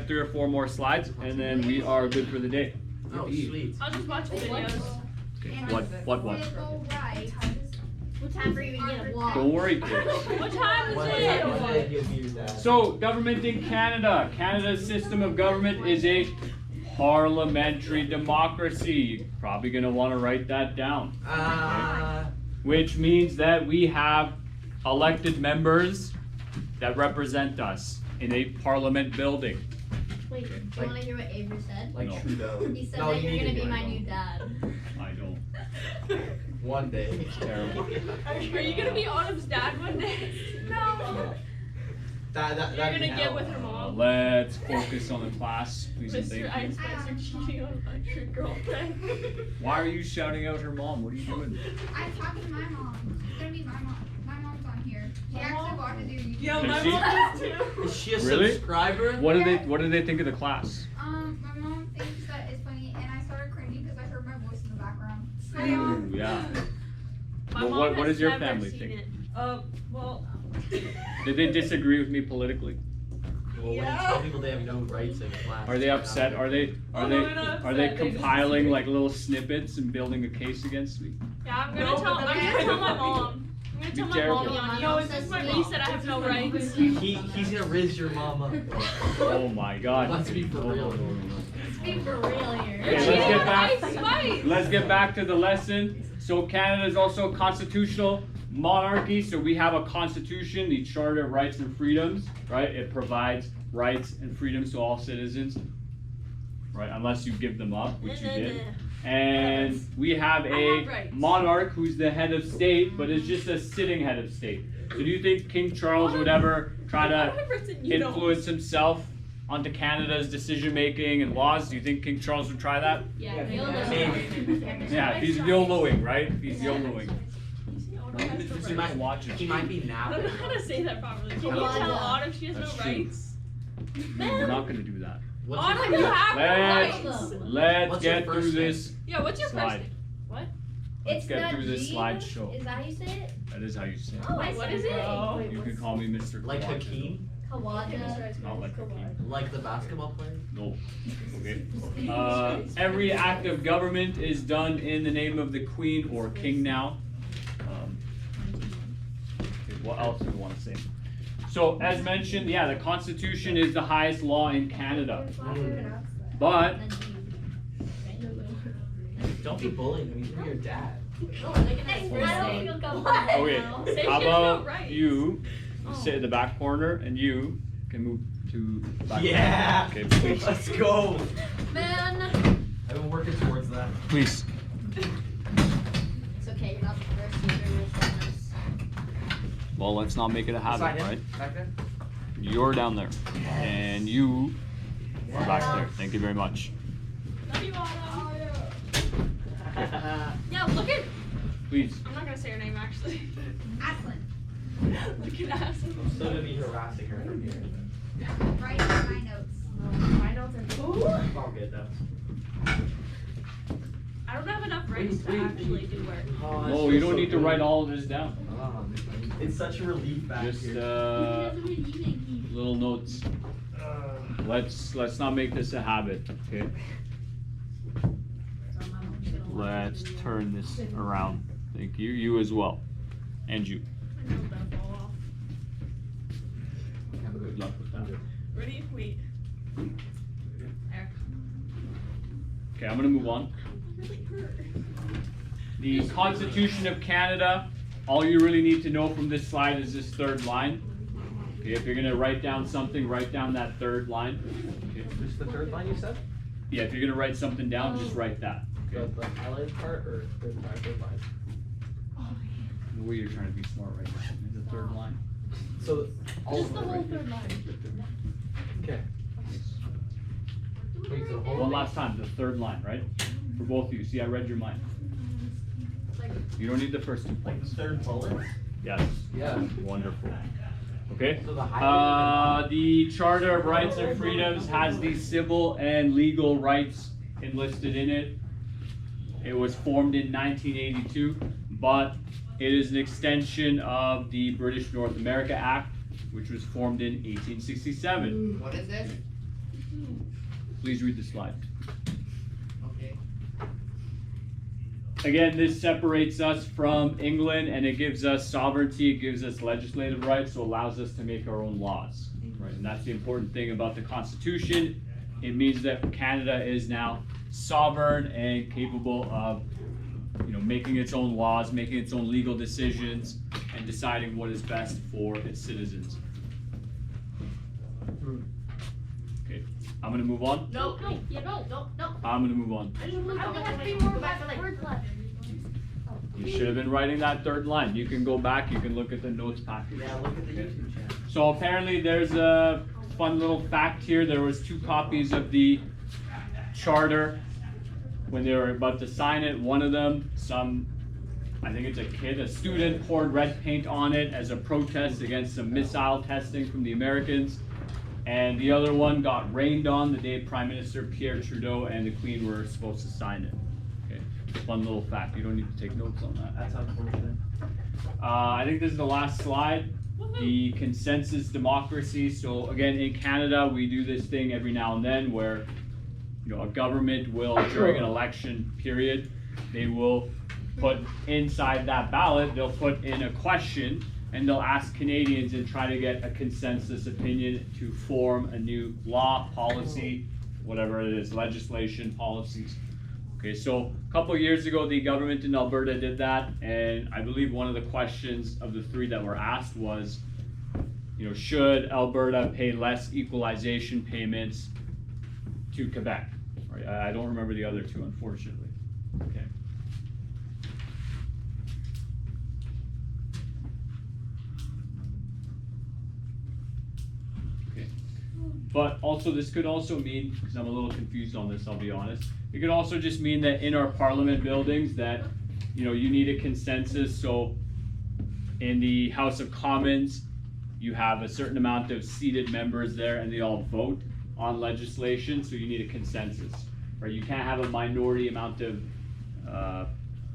have 3 or 4 more slides, and then we are good for the day. Oh, sweet. I'll just watch videos. Okay. What? What time for you to get a walk? Don't worry, kids. What time is What it? day he'll be your dad? So, government in Canada. Canada's system of government is a parliamentary democracy. You're probably going to want to write that down. Which means that we have elected members that represent us in a parliament building. Wait, do you want to hear what Avery said? Like No. Trudeau. He said No, that you you're need gonna to be my go. new dad. I don't. One day. It's terrible. Are you gonna be Autumn's dad one day? No. That You're that'd be gonna get hell. with her mom. Let's focus on the class, please and Mr. thank you. Ice Spice are cheating on your girlfriend. Why are you shouting out her mom? What are you doing? I'm talking to my mom. It's gonna be my mom. My mom's on here. She actually watches your YouTube. Yeah, Is my she? mom does too. Is she a Really? subscriber? What do they think of the class? My mom thinks that it's funny, and I started cringing because I heard my voice in the background. Hi, Mom. Ooh, yeah. My Well, mom what has does your never family seen think? it. Well. Did they disagree with me politically? Well, when you tell people they have no rights in class. Are they upset? Are they Oh, no, they're not are they upset. They just compiling disagree. like little snippets and building a case against me? Yeah, I'm gonna No, tell. but I'm then- gonna tell my mom. I'm gonna Be tell my careful. mom. My Yo, mom is this says my no. niece that I have no rights? He's gonna riz your mama. Oh my God! Let's be for No, real. no, no, no. Let's be for real here. Okay, You're let's cheating get on back- Ice Spice. Let's get back to the lesson. So Canada is also a constitutional monarchy. So we have a constitution, the Charter of Rights and Freedoms, right? It provides rights and freedoms to all citizens, right? Unless you give them up, which you did. And we have I a have rights. monarch who's the head of state, but is just a sitting head of state. So do you think King Charles would ever try to influence himself onto Canada's decision making and laws? Do you think King Charles would try that? Yeah, Yeah, real maybe. Yeah, if he's YOLOing, right? If he's YOLOing. He might watch it. He might be I don't napping. know how to say that properly. Can you Come on, tell yeah. Autumn she has That's no true. rights? We're not gonna do that. What's Autumn, your you have Let's- no rights. Let's What's your get through first name? this. Yeah, what's your first Slide. name? Let's It's get not through this G. slideshow. Is that how you say it? That is how you say it. Oh, Wait, what is it? Wait, You can what's- call me Mr. Like Kawaja. Hakeem? Kawaja. Not like Hakeem. Like the basketball player? No. Okay. Every act of government is done in the name of the Queen or King now. Okay, what else do we want to say? So, as mentioned, yeah, the Constitution is the highest law in Canada. But And then Don't be bullying him. He's your dad. I don't feel comfortable. okay, now. Say how she has no about rights. you Oh. sit in the back corner and you can move to the back Yeah! corner. Okay, please. Let's go! Man. I've been working towards that. Please. It's okay, you're not the first user who's done this. Well, let's not make it a habit, Beside him, right? Back there? You're down there. And you are back there. Thank you very much. Love you, Autumn. Yeah, look at. Please. I'm not gonna say her name actually. Aslan, Look at us. I'm still gonna be harassing her from here. write down my notes. My notes are. It's all good though. I don't have enough rights to actually do work. Oh, No, you don't need to write all of this down. It's such a relief back Just here. little notes. Let's not make this a habit, okay? Let's turn this around. Thank you. You as well. And you. My note's gonna fall off. Good luck with that. Ready? Wait. There. Okay, I'm gonna move on. Really hurt. The Constitution of Canada, all you really need to know from this slide is this third line. Okay, if you're gonna write down something, write down that third line. Okay. This is the third line you said? Yeah, if you're gonna write something down, just write that. Okay. The highlighted part or third line? The way you're trying to be smart right now. The third line. So, all Just of the them, whole right? third line. Okay. Wait, so hold One on. last time, the third line, right? For both of you. See, I read your mind. You don't need the first 2 Like points. the third bullet? Yes. Yeah. Wonderful. Okay. So the highlighted. The Charter of Rights and Freedoms has the civil and legal rights enlisted in it. It was formed in 1982, but it is an extension of the British North America Act, which was formed in 1867. What is this? Please read the slide. Okay. Again, this separates us from England and it gives us sovereignty, it gives us legislative rights, so allows us to make our own laws. Right? And that's the important thing about the Constitution. It means that Canada is now sovereign and capable of, making its own laws, making its own legal decisions, and deciding what is best for its citizens. Okay, I'm gonna move on. No, no, no. I'm gonna move on. I only have 3 more words left. You should have been writing that third line. You can go back, you can look at the notes package. Yeah, look at the YouTube channel. So apparently there's a fun little fact here. There was 2 copies of the charter when they were about to sign it. One of them, I think it's a student poured red paint on it as a protest against some missile testing from the Americans. And the other one got rained on the day Prime Minister Pierre Trudeau and the Queen were supposed to sign it. Okay, fun little fact. You don't need to take notes on that. That's unfortunate. I think this is the last slide. The consensus democracy. So again, in Canada, we do this thing every now and then where, a government will, during an election period, they will put inside that ballot, they'll put in a question and they'll ask Canadians and try to get a consensus opinion to form a new law, policy, whatever it is, legislation, policies. Okay, so a couple of years ago, the government in Alberta did that, and I believe one of the questions of the 3 that were asked was, should Alberta pay less equalization payments to Quebec? Right, I don't remember the other 2, unfortunately. Okay. Okay. But also, this could also mean, because I'm a little confused on this, I'll be honest. It could also just mean that in our parliament buildings that, you need a consensus. So in the House of Commons, you have a certain amount of seated members there and they all vote on legislation, so you need a consensus, right? You can't have a minority amount of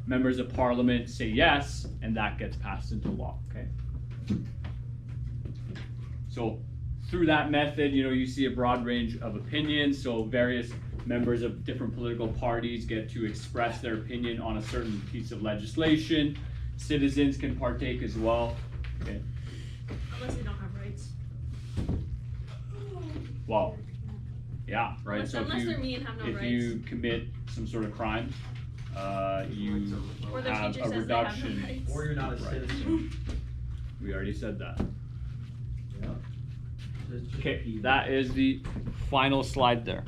members of parliament say yes, and that gets passed into law, okay? So through that method, you see a broad range of opinions, so various members of different political parties get to express their opinion on a certain piece of legislation. Citizens can partake as well, okay? Unless they don't have rights. Well, yeah, right. So Unless they're me and have no if rights. you commit some sort of crime, you Or their have teacher a says they have no reduction. rights. Or you're not a Right. citizen. We already said that. Yeah. Okay, that is the final slide there.